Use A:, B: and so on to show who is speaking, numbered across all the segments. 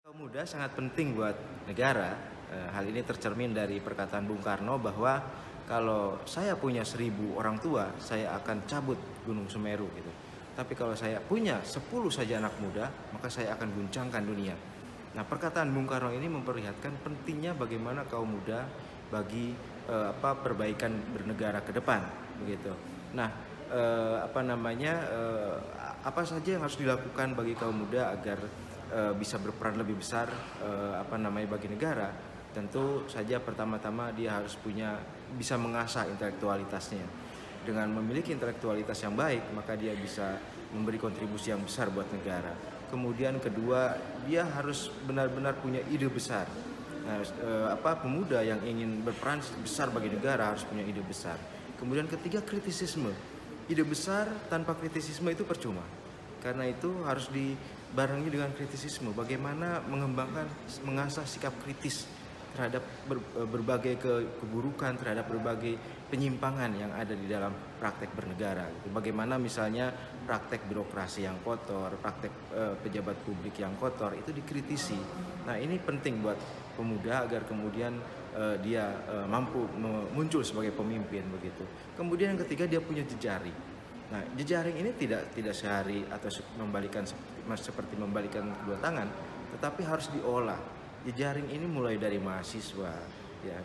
A: Kaum muda sangat penting buat negara. Hal ini tercermin dari perkataan Bung Karno bahwa kalau saya punya 1.000 orang tua, saya akan cabut Gunung Semeru gitu. Tapi kalau saya punya 10 saja anak muda, maka saya akan guncangkan dunia. Nah, perkataan Bung Karno ini memperlihatkan pentingnya bagaimana kaum muda bagi perbaikan bernegara ke depan, begitu. Nah, apa saja yang harus dilakukan bagi kaum muda agar bisa berperan lebih besar bagi negara. Tentu saja pertama-tama dia harus bisa mengasah intelektualitasnya. Dengan memiliki intelektualitas yang baik, maka dia bisa memberi kontribusi yang besar buat negara. Kemudian kedua, dia harus benar-benar punya ide besar. Nah, pemuda yang ingin berperan besar bagi negara harus punya ide besar. Kemudian ketiga, kritisisme. Ide besar tanpa kritisisme itu percuma. Karena itu harus dibarengi dengan kritisisme. Bagaimana mengasah sikap kritis terhadap berbagai keburukan, terhadap berbagai penyimpangan yang ada di dalam praktek bernegara. Bagaimana misalnya praktek birokrasi yang kotor, praktek pejabat publik yang kotor, itu dikritisi. Nah, ini penting buat pemuda agar kemudian dia mampu muncul sebagai pemimpin begitu. Kemudian yang ketiga, dia punya jejaring. Nah, jejaring ini tidak sehari atau seperti membalikan kedua tangan, tetapi harus diolah. Jejaring ini mulai dari mahasiswa, ya,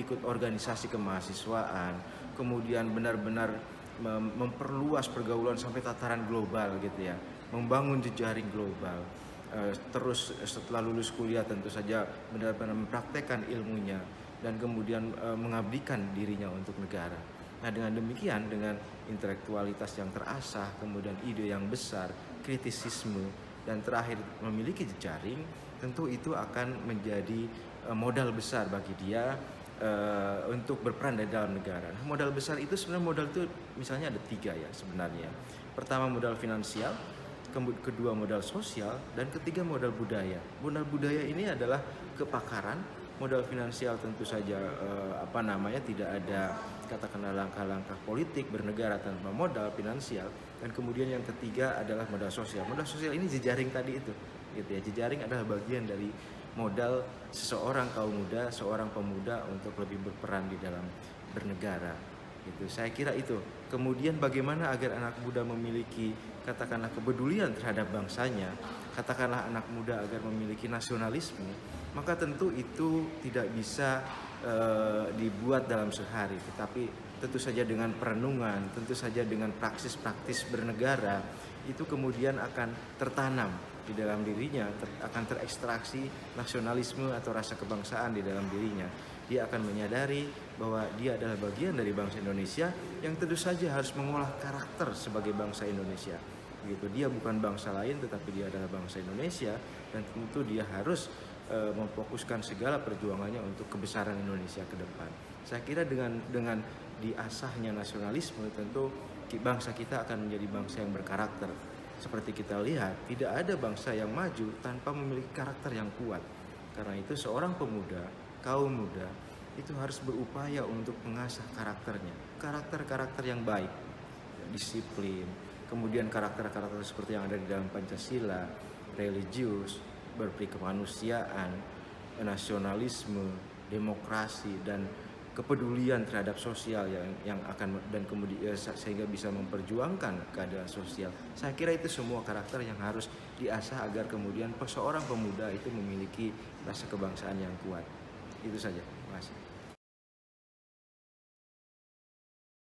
A: ikut organisasi kemahasiswaan, kemudian benar-benar memperluas pergaulan sampai tataran global gitu ya, membangun jejaring global. Terus setelah lulus kuliah tentu saja benar-benar mempraktekkan ilmunya dan kemudian mengabdikan dirinya untuk negara. Nah, dengan demikian, dengan intelektualitas yang terasah, kemudian ide yang besar, kritisisme, dan terakhir memiliki jejaring, tentu itu akan menjadi modal besar bagi dia untuk berperan di dalam negara. Nah, modal besar itu sebenarnya modal itu misalnya ada 3 ya sebenarnya. Pertama, modal finansial, kedua modal sosial, dan ketiga modal budaya. Modal budaya ini adalah kepakaran. Modal finansial tentu saja tidak ada katakanlah langkah-langkah politik bernegara tanpa modal finansial. Dan kemudian yang ketiga adalah modal sosial. Modal sosial ini jejaring tadi itu, gitu ya. Jejaring adalah bagian dari modal seseorang kaum muda, seorang pemuda untuk lebih berperan di dalam bernegara. Gitu. Saya kira itu. Kemudian bagaimana agar anak muda memiliki katakanlah kepedulian terhadap bangsanya, katakanlah anak muda agar memiliki nasionalisme, maka tentu itu tidak bisa dibuat dalam sehari, tetapi tentu saja dengan perenungan, tentu saja dengan praktis bernegara, itu kemudian akan tertanam di dalam dirinya, akan terekstraksi nasionalisme atau rasa kebangsaan di dalam dirinya. Dia akan menyadari bahwa dia adalah bagian dari bangsa Indonesia yang tentu saja harus mengolah karakter sebagai bangsa Indonesia. Begitu, dia bukan bangsa lain tetapi dia adalah bangsa Indonesia, dan tentu dia harus memfokuskan segala perjuangannya untuk kebesaran Indonesia ke depan. Saya kira dengan diasahnya nasionalisme, tentu bangsa kita akan menjadi bangsa yang berkarakter. Seperti kita lihat, tidak ada bangsa yang maju tanpa memiliki karakter yang kuat. Karena itu seorang pemuda, kaum muda, itu harus berupaya untuk mengasah karakternya. Karakter-karakter yang baik, disiplin, kemudian karakter-karakter seperti yang ada di dalam Pancasila, religius, berperi kemanusiaan, nasionalisme, demokrasi, dan kepedulian terhadap sosial yang akan dan kemudian sehingga bisa memperjuangkan keadilan sosial. Saya kira itu semua karakter yang harus diasah agar kemudian seorang pemuda itu memiliki rasa kebangsaan yang kuat. Itu saja. Terima kasih.